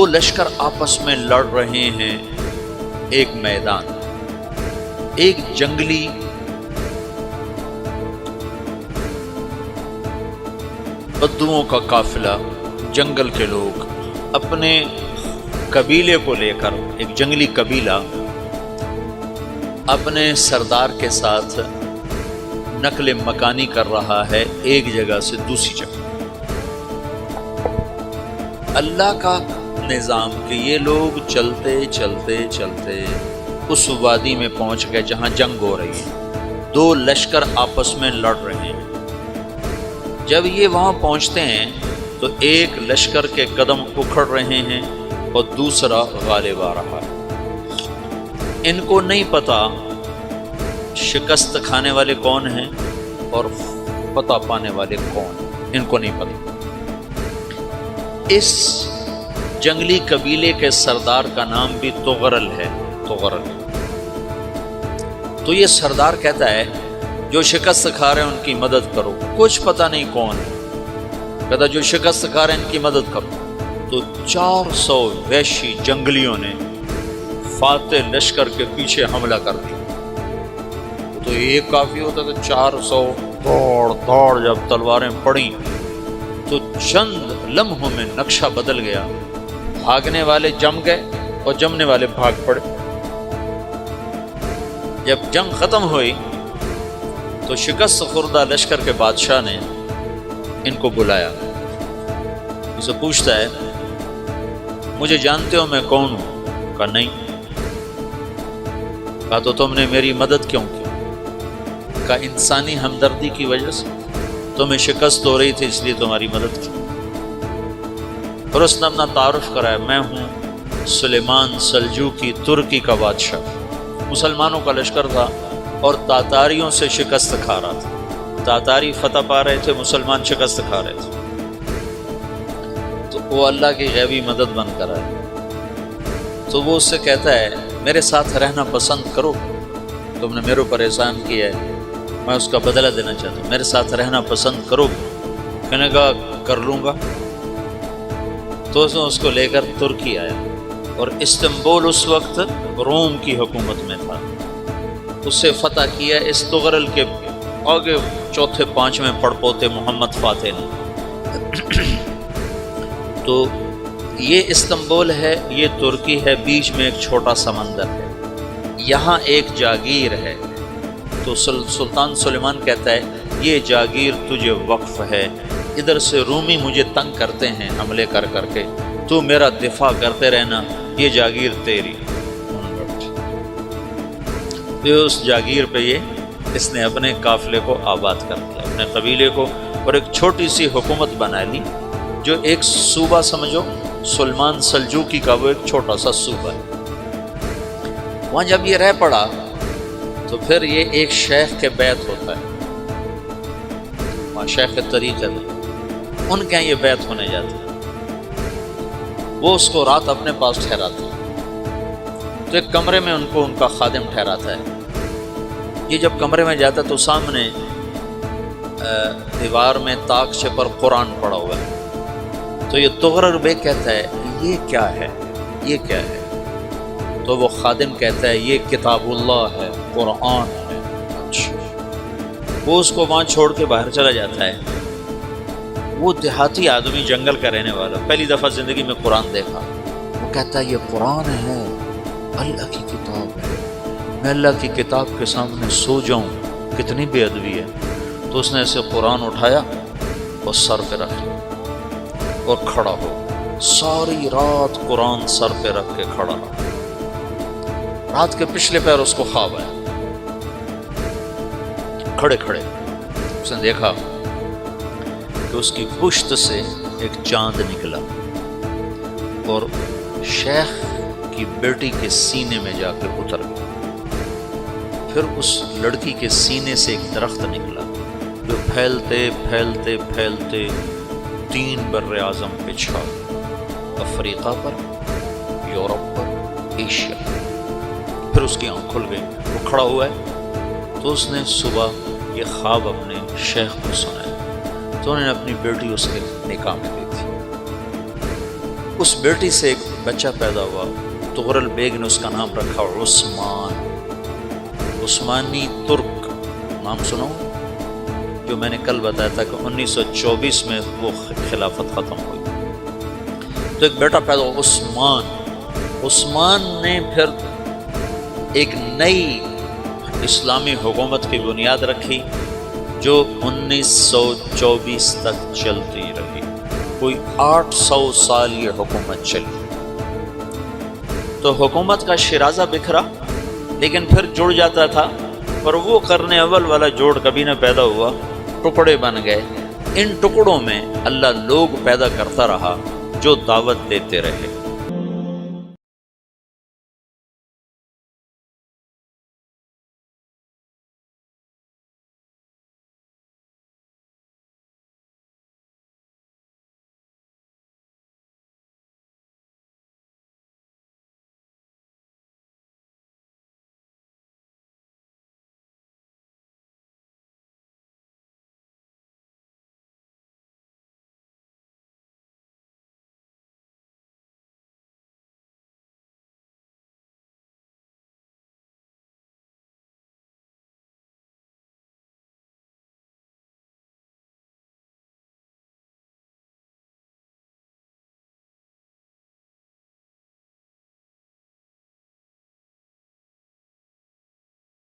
لشکر آپس میں لڑ رہے ہیں ایک میدان، ایک جنگلی بدوؤں کا قافلہ، جنگل کے لوگ اپنے قبیلے کو لے کر، ایک جنگلی قبیلہ اپنے سردار کے ساتھ نقل مکانی کر رہا ہے ایک جگہ سے دوسری جگہ۔ اللہ کا نظام کہ یہ لوگ چلتے چلتے چلتے اس وادی میں پہنچ گئے جہاں جنگ ہو رہی ہے، دو لشکر آپس میں لڑ رہے ہیں۔ جب یہ وہاں پہنچتے ہیں تو ایک لشکر کے قدم اکھڑ رہے ہیں اور دوسرا غالب آ رہا ہے۔ ان کو نہیں پتا شکست کھانے والے کون ہیں اور فتح پانے والے کون ہیں، ان کو نہیں پتا۔ اس جنگلی قبیلے کے سردار کا نام بھی تغرل ہے، تغرل۔ تو یہ سردار کہتا ہے جو شکست کھا رہے ہیں ان کی مدد کرو، کچھ پتہ نہیں کون ہے، کہتا جو شکست کھا رہے ہیں ان کی مدد کرو۔ تو 400 وحشی جنگلیوں نے فاتح لشکر کے پیچھے حملہ کر دیا۔ تو ایک کافی ہوتا تو 400 دوڑ جب تلواریں پڑیں تو چند لمحوں میں نقشہ بدل گیا، بھاگنے والے جم گئے اور جمنے والے بھاگ پڑے۔ جب جنگ ختم ہوئی تو شکست خوردہ لشکر کے بادشاہ نے ان کو بلایا، اسے پوچھتا ہے مجھے جانتے ہو میں کون ہوں؟ کہا نہیں۔ کہا تو تم نے میری مدد کیوں کی؟ کہا انسانی ہمدردی کی وجہ سے، تمہیں شکست ہو رہی تھی اس لیے تمہاری مدد کی۔ اور اس نے اپنا تعارف کرایا، میں ہوں سلیمان سلجوقی ترکی کا بادشاہ۔ مسلمانوں کا لشکر تھا اور تاتاریوں سے شکست کھا رہا تھا، تاتاری فتح پا رہے تھے، مسلمان شکست کھا رہے تھے۔ تو وہ اللہ کی غیبی مدد بن کر آئے۔ تو وہ اس سے کہتا ہے میرے ساتھ رہنا پسند کرو، تم نے میرے اوپر احسان کیا ہے، میں اس کا بدلہ دینا چاہتا ہوں، میرے ساتھ رہنا پسند کرو؟ کہنے کا کر لوں گا۔ تو اس کو لے کر ترکی آیا، اور استنبول اس وقت روم کی حکومت میں تھا، اسے فتح کیا اس تغرل کے آگے چوتھے پانچویں پڑپوتے محمد فاتح نے۔ تو یہ استنبول ہے، یہ ترکی ہے، بیچ میں ایک چھوٹا سمندر ہے، یہاں ایک جاگیر ہے۔ تو سلطان سلیمان کہتا ہے یہ جاگیر تجھے وقف ہے، ادھر سے رومی مجھے تنگ کرتے ہیں حملے کر کر کے، تو میرا دفاع کرتے رہنا، یہ جاگیر تیری۔ تو اس جاگیر پہ اس نے اپنے قافلے کو آباد کر دیا، اپنے قبیلے کو، اور ایک چھوٹی سی حکومت بنا لی، جو ایک صوبہ سمجھو سلیمان سلجوقی کا، وہ ایک چھوٹا سا صوبہ ہے۔ وہاں جب یہ رہ پڑا تو پھر یہ ایک شیخ کے بیعت ہوتا ہے، وہاں شیخ طریقہ ہے، ان کے یہ بیعت ہونے جاتا ہے۔ وہ اس کو رات اپنے پاس ٹھہراتا ہے، تو ایک کمرے میں ان کو ان کا خادم ٹھہراتا ہے۔ یہ جب کمرے میں جاتا ہے تو سامنے دیوار میں طاقچے پر قرآن پڑا ہوا ہے۔ تو یہ تغرل بیگ کہتا ہے یہ کیا ہے، یہ کیا ہے؟ تو وہ خادم کہتا ہے یہ کتاب اللہ ہے، قرآن ہے۔ وہ اس کو وہاں چھوڑ کے باہر چلا جاتا ہے۔ وہ دیہاتی آدمی، جنگل کا رہنے والا، پہلی دفعہ زندگی میں قرآن دیکھا، وہ کہتا ہے یہ قرآن ہے، اللہ کی کتاب ہے، میں اللہ کی کتاب کے سامنے سو جاؤں، کتنی بے ادبی ہے۔ تو اس نے ایسے قرآن اٹھایا اور سر پہ رکھ لیا اور کھڑا ہو، ساری رات قرآن سر پہ رکھ کے کھڑا رہا۔ رات کے پچھلے پہر اس کو خواب آیا، کھڑے کھڑے اس نے دیکھا کہ اس کی پشت سے ایک چاند نکلا اور شیخ کی بیٹی کے سینے میں جا کے اتر گیا۔ پھر اس لڑکی کے سینے سے ایک درخت نکلا جو پھیلتے پھیلتے پھیلتے 3 بر اعظم پہ چھا گیا، افریقہ پر، یورپ پر، ایشیا پر۔ پھر اس کی آنکھ کھل گئی، وہ کھڑا ہوا ہے۔ تو اس نے صبح یہ خواب اپنے شیخ کو سنایا، تو انہوں نے اپنی بیٹی اس کے نکاح میں دی تھی۔ اس بیٹی سے ایک بچہ پیدا ہوا، تغرل بیگ نے اس کا نام رکھا عثمان، عثمانی ترک نام سنو، جو میں نے کل بتایا تھا کہ 1924 میں وہ خلافت ختم ہوئی۔ تو ایک بیٹا پیدا ہوا عثمان، عثمان نے پھر ایک نئی اسلامی حکومت کی بنیاد رکھی جو 1924 تک چلتی رہی، کوئی 800 سال یہ حکومت چلی۔ تو حکومت کا شیرازہ بکھرا لیکن پھر جڑ جاتا تھا، پر وہ قرن اول والا جوڑ کبھی نہ پیدا ہوا، ٹکڑے بن گئے۔ ان ٹکڑوں میں اللہ لوگ پیدا کرتا رہا جو دعوت دیتے رہے۔